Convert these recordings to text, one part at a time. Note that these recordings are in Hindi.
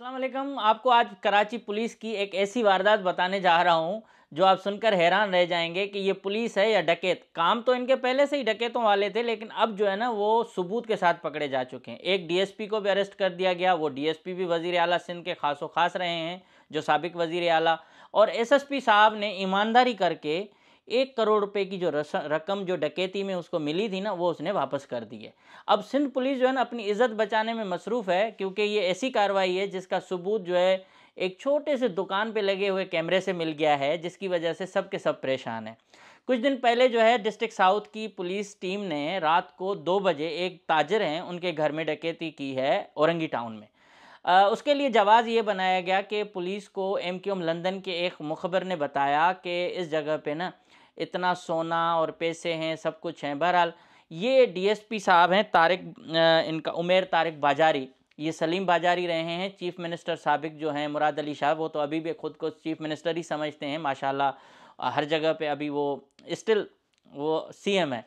अस्सलाम वालेकुम। आपको आज कराची पुलिस की एक ऐसी वारदात बताने जा रहा हूं जो आप सुनकर हैरान रह जाएंगे कि ये पुलिस है या डकैत। काम तो इनके पहले से ही डकैतों वाले थे, लेकिन अब जो है ना वो सबूत के साथ पकड़े जा चुके हैं। एक डीएसपी को भी अरेस्ट कर दिया गया। वो डीएसपी भी वजीर आला सिंध के खासो खास रहे हैं, जो साबिक वजीर आला। और एसएसपी साहब ने ईमानदारी करके 1 करोड़ रुपए की जो रकम जो डकैती में उसको मिली थी ना, वो उसने वापस कर दी है। अब सिंध पुलिस जो है ना अपनी इज्जत बचाने में मसरूफ़ है, क्योंकि ये ऐसी कार्रवाई है जिसका सबूत जो है एक छोटे से दुकान पे लगे हुए कैमरे से मिल गया है, जिसकी वजह से सब के सब परेशान हैं। कुछ दिन पहले जो है डिस्ट्रिक्ट साउथ की पुलिस टीम ने रात को 2 बजे एक ताजर हैं उनके घर में डकैती की है औरंगी टाउन में। उसके लिए जवाज़ ये बनाया गया कि पुलिस को एमक्यूएम लंदन के एक मुखबर ने बताया कि इस जगह पे ना इतना सोना और पैसे हैं, सब कुछ हैं। बहरहाल ये डीएसपी साहब हैं तारिक, इनका उमेर तारिक बाजारी। ये सलीम बाजारी रहे हैं चीफ मिनिस्टर साबिक जो हैं मुराद अली शाह, वो तो अभी भी खुद को चीफ मिनिस्टर ही समझते हैं माशाल्लाह। हर जगह पे अभी वो स्टिल वो सीएम है।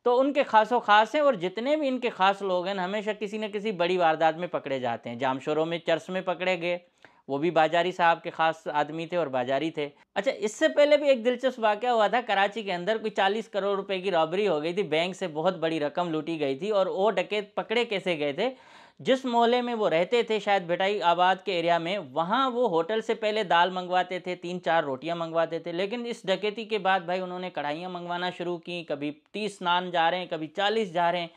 तो उनके खासो खास हैं, और जितने भी इनके खास लोग हैं हमेशा किसी न किसी बड़ी वारदात में पकड़े जाते हैं। जामशोरों में चर्च में पकड़े गए, वो भी बाजारी साहब के खास आदमी थे और बाजारी थे। अच्छा, इससे पहले भी एक दिलचस्प वाक़या हुआ था कराची के अंदर। कोई 40 करोड़ रुपए की रॉबरी हो गई थी, बैंक से बहुत बड़ी रकम लूटी गई थी। और वो डकैत पकड़े कैसे गए थे, जिस मोहल्ले में वो रहते थे, शायद भिटाई आबाद के एरिया में, वहाँ वो होटल से पहले दाल मंगवाते थे, 3-4 रोटियां मंगवाते थे। लेकिन इस डकैती के बाद भाई उन्होंने कढ़ाइयाँ मंगवाना शुरू की। कभी 30 नान जा रहे हैं, कभी 40 जा रहे हैं।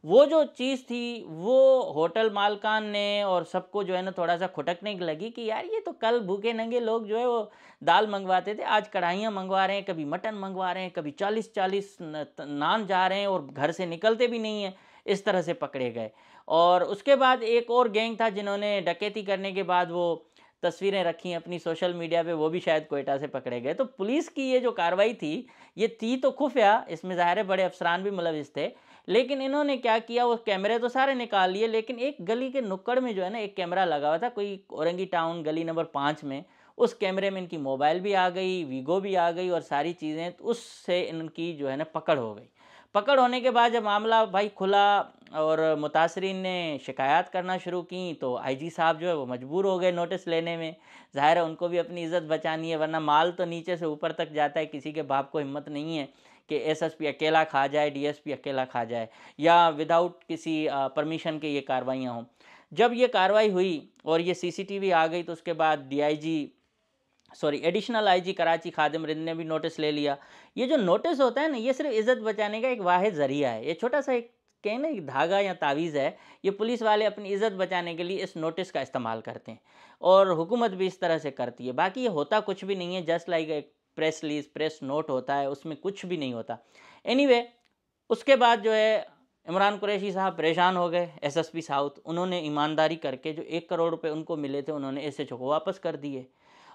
वो जो चीज़ थी वो होटल मालकान ने और सबको जो है ना थोड़ा सा खुटकने लगी कि यार ये तो कल भूखे नंगे लोग जो है वो दाल मंगवाते थे, आज कढ़ाइयाँ मंगवा रहे हैं, कभी मटन मंगवा रहे हैं, कभी 40-40 नान जा रहे हैं और घर से निकलते भी नहीं हैं। इस तरह से पकड़े गए। और उसके बाद एक और गैंग था जिन्होंने डकैती करने के बाद वो तस्वीरें रखी अपनी सोशल मीडिया पे, वो भी शायद कोयटा से पकड़े गए। तो पुलिस की ये जो कार्रवाई थी, ये थी तो खुफिया, इसमें ज़ाहिर है बड़े अफसरान भी मुलविस थे। लेकिन इन्होंने क्या किया, वो कैमरे तो सारे निकाल लिए, लेकिन एक गली के नुक्कड़ में जो है ना एक कैमरा लगा हुआ था, कोई औरंगी टाउन गली नंबर 5 में। उस कैमरे में इनकी मोबाइल भी आ गई, वीगो भी आ गई और सारी चीज़ें, तो उससे इनकी जो है ना पकड़ हो गई। पकड़ होने के बाद जब मामला भाई खुला और मुतासरीन ने शिकायत करना शुरू की, तो आईजी साहब जो है वो मजबूर हो गए नोटिस लेने में। ज़ाहिर है उनको भी अपनी इज़्ज़त बचानी है, वरना माल तो नीचे से ऊपर तक जाता है। किसी के बाप को हिम्मत नहीं है कि एसएसपी अकेला खा जाए, डीएसपी अकेला खा जाए, या विदाउट किसी परमिशन के ये कार्रवाइयाँ हों। जब ये कार्रवाई हुई और ये सीसीटीवी आ गई, तो उसके बाद एडिशनल आईजी कराची खादिम रिंद ने भी नोटिस ले लिया। ये जो नोटिस होता है ना, ये सिर्फ इज़्ज़त बचाने का एक वाहिद ज़रिया है। ये छोटा सा एक कहें ना एक धागा या तावीज़ है। ये पुलिस वाले अपनी इज़्ज़त बचाने के लिए इस नोटिस का इस्तेमाल करते हैं, और हुकूमत भी इस तरह से करती है। बाकी ये होता कुछ भी नहीं है, जस्ट लाइक एक प्रेस रिलीज़, प्रेस नोट होता है, उसमें कुछ भी नहीं होता। एनीवे, उसके बाद जो है इमरान कुरैशी साहब परेशान हो गए। एसएसपी साउथ, उन्होंने ईमानदारी करके जो 1 करोड़ रुपए उनको मिले थे, उन्होंने एसएचओ को वापस कर दिए।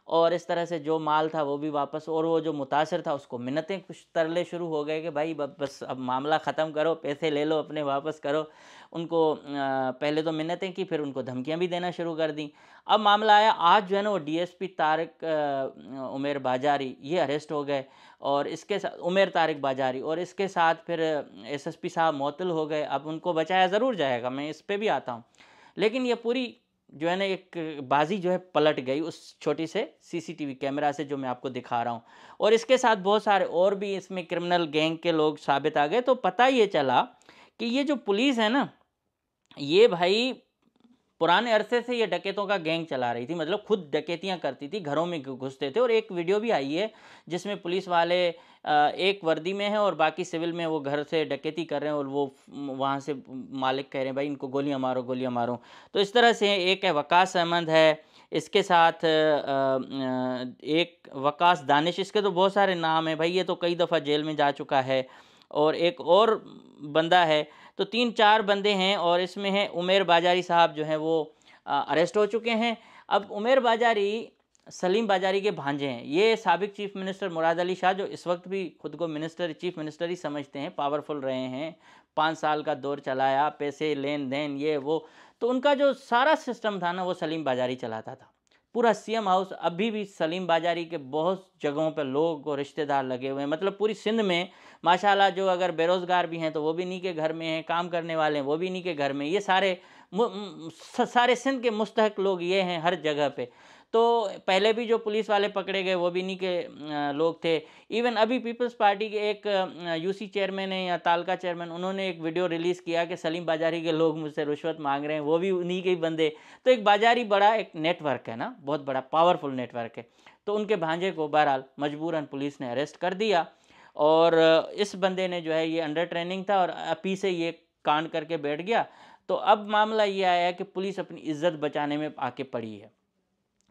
और इस तरह से जो माल था वो भी वापस, और वो जो मुतासिर था उसको मिन्नतें कुछ तरले शुरू हो गए कि भाई बस अब मामला ख़त्म करो, पैसे ले लो अपने, वापस करो। उनको पहले तो मिन्नतें की, फिर उनको धमकियां भी देना शुरू कर दी। अब मामला आया आज जो है ना वो डीएसपी तारिक उमेर बाजारी ये अरेस्ट हो गए, और इसके साथ उमेर तारिक बाजारी, और इसके साथ फिर एसएसपी साहब मुअत्तल हो गए। अब उनको बचाया ज़रूर जाएगा, मैं इस पर भी आता हूँ। लेकिन ये पूरी जो है ना एक बाजी जो है पलट गई उस छोटी से सीसीटीवी कैमरा से, जो मैं आपको दिखा रहा हूँ। और इसके साथ बहुत सारे और भी इसमें क्रिमिनल गैंग के लोग साबित आ गए। तो पता ये चला कि ये जो पुलिस है ना, ये भाई पुराने अरसे से ये डकैतों का गैंग चला रही थी। मतलब खुद डकैतियां करती थी, घरों में घुसते थे। और एक वीडियो भी आई है जिसमें पुलिस वाले एक वर्दी में है और बाकी सिविल में, वो घर से डकैती कर रहे हैं, और वो वहाँ से मालिक कह रहे हैं भाई इनको गोलियां मारो, गोलियां मारो। तो इस तरह से एक है वकास अहमद है, इसके साथ एक वकास दानिश, इसके तो बहुत सारे नाम हैं भाई, ये तो कई दफ़ा जेल में जा चुका है। और एक और बंदा है, तो 3-4 बंदे हैं। और इसमें है उमेर बाजारी साहब जो हैं वो अरेस्ट हो चुके हैं। अब उमेर बाजारी सलीम बाजारी के भांजे हैं। ये साबिक चीफ मिनिस्टर मुराद अली शाह, जो इस वक्त भी खुद को चीफ मिनिस्टर ही समझते हैं, पावरफुल रहे हैं, 5 साल का दौर चलाया, पैसे लेन देन ये वो, तो उनका जो सारा सिस्टम था ना वो सलीम बाजारी चलाता था। पूरा सीएम हाउस अभी भी सलीम बाजारी के बहुत जगहों पर लोग और रिश्तेदार लगे हुए हैं। मतलब पूरी सिंध में माशाल्लाह, जो अगर बेरोज़गार भी हैं तो वो भी इन्हीं के घर में हैं, काम करने वाले हैं वो भी इन्हीं के घर में। ये सारे सारे सिंध के मुस्तहक लोग ये हैं हर जगह पे। तो पहले भी जो पुलिस वाले पकड़े गए वो भी इन्हीं के लोग थे। इवन अभी पीपल्स पार्टी के एक यूसी चेयरमैन है या तालका चेयरमैन, उन्होंने एक वीडियो रिलीज़ किया कि सलीम बाजारी के लोग मुझसे रिश्वत मांग रहे हैं, वो भी उन्हीं के ही बंदे। तो एक बाजारी बड़ा एक नेटवर्क है ना, बहुत बड़ा पावरफुल नेटवर्क है। तो उनके भांजे को बहरहाल मजबूरन पुलिस ने अरेस्ट कर दिया, और इस बंदे ने जो है ये अंडर ट्रेनिंग था और अपी से ये कांड करके बैठ गया। तो अब मामला ये आया कि पुलिस अपनी इज्जत बचाने में आके पड़ी है।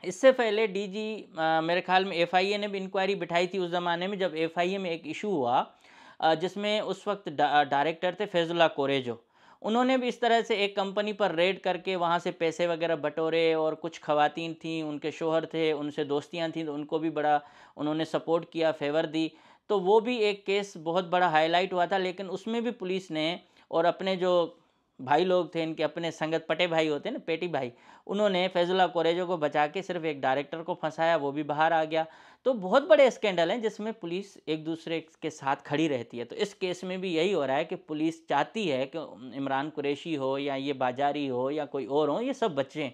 इससे पहले डीजी मेरे ख्याल में एफआईए ने भी इंक्वायरी बिठाई थी उस ज़माने में, जब एफआईए में एक इशू हुआ जिसमें उस वक्त डायरेक्टर थे फैजुल्ला कोरेजो। उन्होंने भी इस तरह से एक कंपनी पर रेड करके वहाँ से पैसे वगैरह बटोरे, और कुछ खवातीन थी, उनके शोहर थे, उनसे दोस्तियाँ थीं, तो उनको भी बड़ा उन्होंने सपोर्ट किया, फेवर दी। तो वो भी एक केस बहुत बड़ा हाईलाइट हुआ था, लेकिन उसमें भी पुलिस ने और अपने जो भाई लोग थे, इनके अपने संगत पटे भाई होते हैं ना, पेटी भाई, उन्होंने फैजुल्ला कोरेजो को बचा के सिर्फ एक डायरेक्टर को फंसाया, वो भी बाहर आ गया। तो बहुत बड़े स्कैंडल हैं जिसमें पुलिस एक दूसरे के साथ खड़ी रहती है। तो इस केस में भी यही हो रहा है कि पुलिस चाहती है कि इमरान कुरैशी हो या ये बाजारी हो या कोई और हो, ये सब बचें,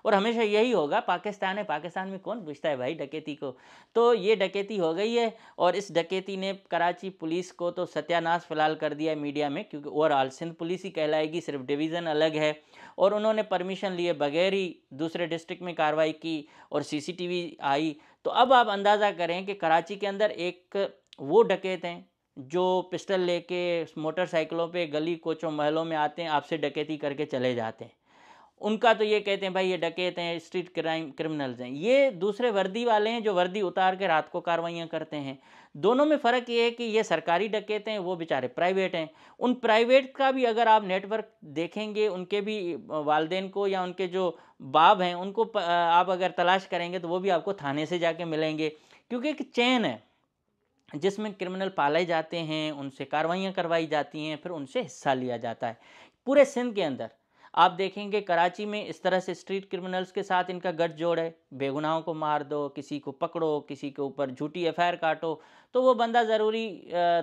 और हमेशा यही होगा। पाकिस्तान है, पाकिस्तान में कौन पूछता है भाई डकैती को। तो ये डकैती हो गई है, और इस डकैती ने कराची पुलिस को तो सत्यानाश फिलहाल कर दिया है मीडिया में, क्योंकि ओवरऑल सिंध पुलिस ही कहलाएगी, सिर्फ डिवीज़न अलग है। और उन्होंने परमिशन लिए बगैर ही दूसरे डिस्ट्रिक्ट में कार्रवाई की, और सीसीटीवी आई। तो अब आप अंदाज़ा करें कि कराची के अंदर एक वो डकैत हैं जो पिस्टल लेके मोटरसाइकिलों पे गली कोचों महलों में आते हैं, आपसे डकैती करके चले जाते हैं। उनका तो ये कहते हैं भाई ये डकैत हैं, स्ट्रीट क्रिमिनल्स हैं। ये दूसरे वर्दी वाले हैं जो वर्दी उतार के रात को कार्रवाइयाँ करते हैं। दोनों में फ़र्क ये है कि ये सरकारी डकैत हैं, वो बेचारे प्राइवेट हैं। उन प्राइवेट का भी अगर आप नेटवर्क देखेंगे, उनके भी वालिदैन को या उनके जो बाप हैं उनको आप अगर तलाश करेंगे तो वो भी आपको थाने से जाके मिलेंगे, क्योंकि एक चेन है जिसमें क्रिमिनल पाले जाते हैं, उनसे कार्रवाइयाँ करवाई जाती हैं, फिर उनसे हिस्सा लिया जाता है। पूरे सिंध के अंदर आप देखेंगे कराची में इस तरह से स्ट्रीट क्रिमिनल्स के साथ इनका गठजोड़ है। बेगुनाहों को मार दो, किसी को पकड़ो, किसी के ऊपर झूठी एफआईआर काटो, तो वो बंदा ज़रूरी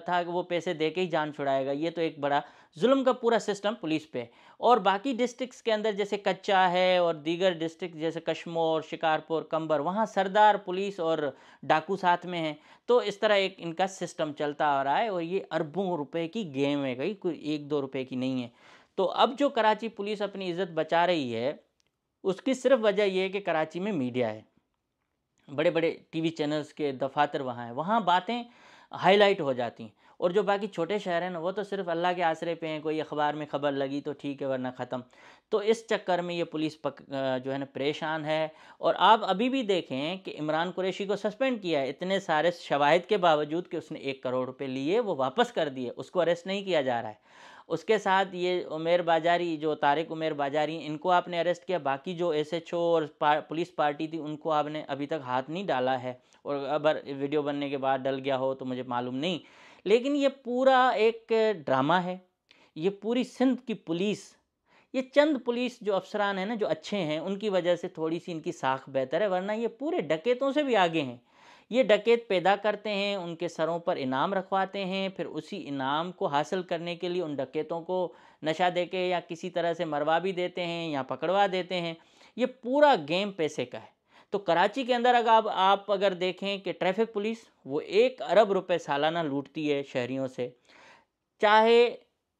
था कि वो पैसे दे के ही जान छुड़ाएगा। ये तो एक बड़ा जुल्म का पूरा सिस्टम पुलिस पे है। और बाकी डिस्ट्रिक्ट्स के अंदर जैसे कच्चा है और दीगर डिस्ट्रिक्ट जैसे कश्मोर, शिकारपुर, कंबर, वहाँ सरदार पुलिस और डाकू साथ में हैं। तो इस तरह एक इनका सिस्टम चलता आ रहा है, और ये अरबों रुपए की गेम है, गई कोई 1-2 रुपए की नहीं है। तो अब जो कराची पुलिस अपनी इज्जत बचा रही है, उसकी सिर्फ वजह यह है कि कराची में मीडिया है, बड़े बड़े टीवी चैनल्स के दफातर वहाँ हैं, वहाँ बातें हाईलाइट हो जाती हैं। और जो बाकी छोटे शहर हैं ना, वो तो सिर्फ अल्लाह के आसरे पे हैं, कोई अखबार में खबर लगी तो ठीक है, वरना ख़त्म। तो इस चक्कर में ये पुलिस जो है ना परेशान है। और आप अभी भी देखें कि इमरान कुरैशी को सस्पेंड किया है, इतने सारे शवाहिद के बावजूद कि उसने 1 करोड़ रुपए लिए, वो वापस कर दिए, उसको अरेस्ट नहीं किया जा रहा है। उसके साथ ये उमेर बाजारी, जो तारिक उमेर बाजारी, इनको आपने अरेस्ट किया। बाकी जो एसएचओ और पुलिस पार्टी थी, उनको आपने अभी तक हाथ नहीं डाला है, और अगर वीडियो बनने के बाद डल गया हो तो मुझे मालूम नहीं। लेकिन ये पूरा एक ड्रामा है। ये पूरी सिंध की पुलिस, ये चंद पुलिस जो अफसरान हैं ना, जो अच्छे हैं, उनकी वजह से थोड़ी सी इनकी साख बेहतर है, वरना ये पूरे डकैतों से भी आगे हैं। ये डकैत पैदा करते हैं, उनके सरों पर इनाम रखवाते हैं, फिर उसी इनाम को हासिल करने के लिए उन डकैतों को नशा देके या किसी तरह से मरवा भी देते हैं या पकड़वा देते हैं। ये पूरा गेम पैसे का है। तो कराची के अंदर अगर आप अगर देखें कि ट्रैफिक पुलिस वो 1 अरब रुपए सालाना लूटती है शहरियों से। चाहे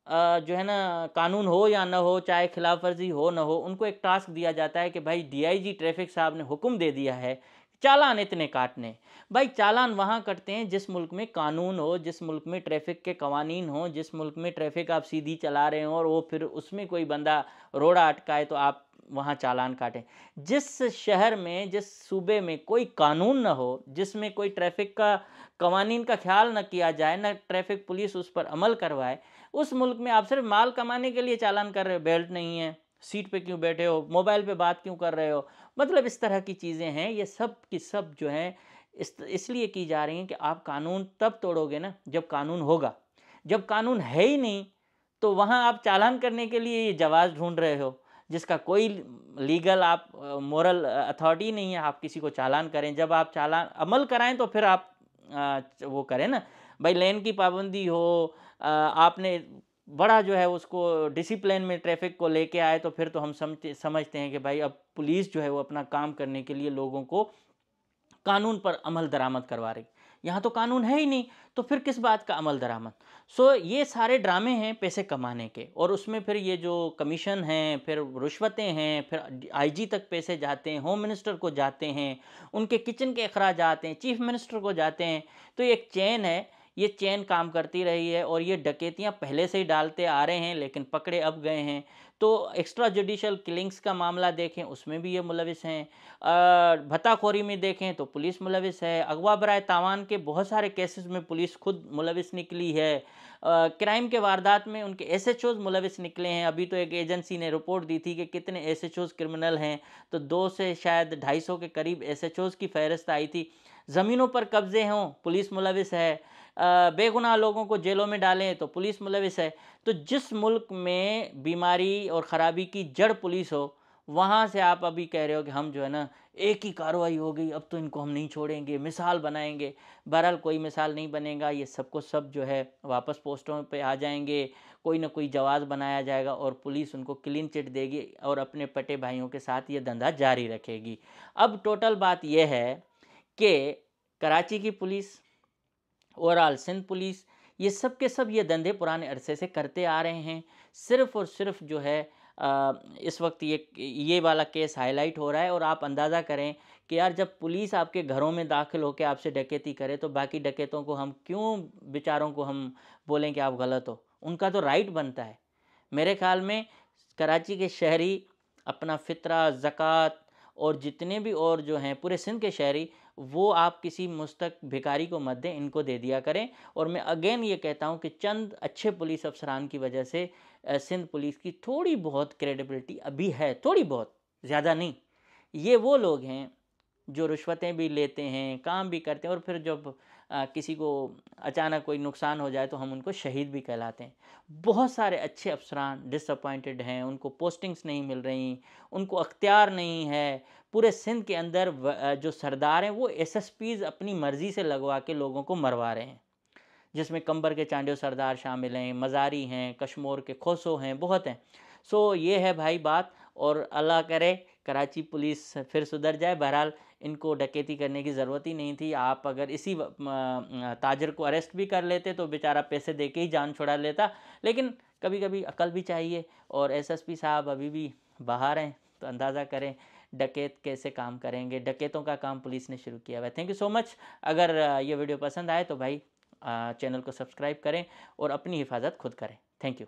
जो है ना कानून हो या ना हो, चाहे खिलाफ वर्जी हो ना हो, उनको एक टास्क दिया जाता है कि भाई डीआईजी ट्रैफिक साहब ने हुक्म दे दिया है चालान इतने काटने। भाई चालान वहाँ कटते हैं जिस मुल्क में कानून हो, जिस मुल्क में ट्रैफिक के कवानीन हो, जिस मुल्क में ट्रैफिक आप सीधी चला रहे हो और वो फिर उसमें कोई बंदा रोड़ा अटकाए तो आप वहाँ चालान काटें। जिस शहर में, जिस सूबे में कोई कानून ना हो, जिसमें कोई ट्रैफिक का कवानीन का ख्याल न किया जाए, न ट्रैफिक पुलिस उस पर अमल करवाए, उस मुल्क में आप सिर्फ माल कमाने के लिए चालान कर रहे हो। बेल्ट नहीं है, सीट पे क्यों बैठे हो, मोबाइल पे बात क्यों कर रहे हो, मतलब इस तरह की चीज़ें हैं। ये सब की सब जो है इसलिए की जा रही हैं कि आप कानून तब तोड़ोगे ना जब कानून होगा। जब कानून है ही नहीं तो वहाँ आप चालान करने के लिए ये जवाज़ ढूंढ रहे हो जिसका कोई लीगल आप मोरल अथॉरिटी नहीं है, आप किसी को चालान करें। जब आप चालान अमल कराएं तो फिर आप वो करें ना। भाई लेन की पाबंदी हो, आपने बड़ा जो है उसको डिसिप्लिन में ट्रैफिक को लेके आए, तो फिर तो हम समझते हैं कि भाई अब पुलिस जो है वो अपना काम करने के लिए लोगों को कानून पर अमल दरामद करवा रही। यहाँ तो कानून है ही नहीं, तो फिर किस बात का अमल दरामद। सो ये सारे ड्रामे हैं पैसे कमाने के, और उसमें फिर ये जो कमीशन हैं, फिर रुश्वतें हैं, फिर आईजी तक पैसे जाते हैं, होम मिनिस्टर को जाते हैं, उनके किचन के अखराज आते हैं, चीफ मिनिस्टर को जाते हैं। तो ये एक चेन है, ये चेन काम करती रही है, और ये डकैतियाँ पहले से ही डालते आ रहे हैं लेकिन पकड़े अब गए हैं। तो एक्स्ट्रा जुडिशल किलिंग्स का मामला देखें, उसमें भी ये मुलविस हैं। भत्ताखोरी में देखें तो पुलिस मुलविस है। अगवा बराए तावान के बहुत सारे केसेस में पुलिस खुद मुलविस निकली है। क्राइम के वारदात में उनके एसएचओज मुलविस निकले हैं। अभी तो एक एजेंसी ने रिपोर्ट दी थी कि कितने एसएचओज क्रिमिनल हैं, तो 2 से शायद 250 के करीब एसएचओज की फहरिस्त आई थी। ज़मीनों पर कब्जे हों, पुलिस मुलविस है। बेगुनाह लोगों को जेलों में डालें तो पुलिस मुलविस है। तो जिस मुल्क में बीमारी और ख़राबी की जड़ पुलिस हो, वहाँ से आप अभी कह रहे हो कि हम जो है ना, एक ही कार्रवाई हो गई अब तो इनको हम नहीं छोड़ेंगे, मिसाल बनाएंगे। बहरहाल कोई मिसाल नहीं बनेगा, ये सबको सब जो है वापस पोस्टों पे आ जाएंगे, कोई ना कोई जवाब बनाया जाएगा और पुलिस उनको क्लीन चिट देगी और अपने पटे भाइयों के साथ ये धंधा जारी रखेगी। अब टोटल बात यह है कि कराची की पुलिस, ओवरऑल सिंध पुलिस, ये सब के सब ये धंधे पुराने अरसे से करते आ रहे हैं। सिर्फ़ और सिर्फ जो है इस वक्त ये वाला केस हाईलाइट हो रहा है, और आप अंदाज़ा करें कि यार जब पुलिस आपके घरों में दाखिल होकर आपसे डकैती करे, तो बाकी डकैतों को हम क्यों, बेचारों को हम बोलें कि आप गलत हो। उनका तो राइट बनता है। मेरे ख़्याल में कराची के शहरी अपना फ़ितरा, ज़कात और जितने भी और जो हैं पूरे सिंध के शहरी, वो आप किसी मुस्तक भिखारी को मत दें, इनको दे दिया करें। और मैं अगेन ये कहता हूँ कि चंद अच्छे पुलिस अफसरान की वजह से सिंध पुलिस की थोड़ी बहुत क्रेडिबिलिटी अभी है, थोड़ी बहुत, ज़्यादा नहीं। ये वो लोग हैं जो रिश्वतें भी लेते हैं, काम भी करते हैं, और फिर जब किसी को अचानक कोई नुकसान हो जाए तो हम उनको शहीद भी कहलाते हैं। बहुत सारे अच्छे अफसरान डिसअपॉइंटेड हैं, उनको पोस्टिंग्स नहीं मिल रही, उनको अख्तियार नहीं है। पूरे सिंध के अंदर जो सरदार हैं वो एसएसपीज़ अपनी मर्ज़ी से लगवा के लोगों को मरवा रहे हैं, जिसमें कंबर के चांडियो सरदार शामिल हैं, मज़ारी हैं, कश्मोर के खोसो हैं, बहुत हैं। सो ये है भाई बात, और अल्लाह करे कराची पुलिस फिर सुधर जाए। बहरहाल इनको डकैती करने की ज़रूरत ही नहीं थी। आप अगर इसी ताजर को अरेस्ट भी कर लेते तो बेचारा पैसे दे के ही जान छुड़ा लेता। लेकिन कभी कभी अकल भी चाहिए, और एसएसपी साहब अभी भी बाहर हैं, तो अंदाज़ा करें डकैत कैसे काम करेंगे। डकैतों का काम पुलिस ने शुरू किया हुआ है। Thank you so much. अगर ये वीडियो पसंद आए तो भाई चैनल को सब्सक्राइब करें और अपनी हिफाजत खुद करें। Thank you.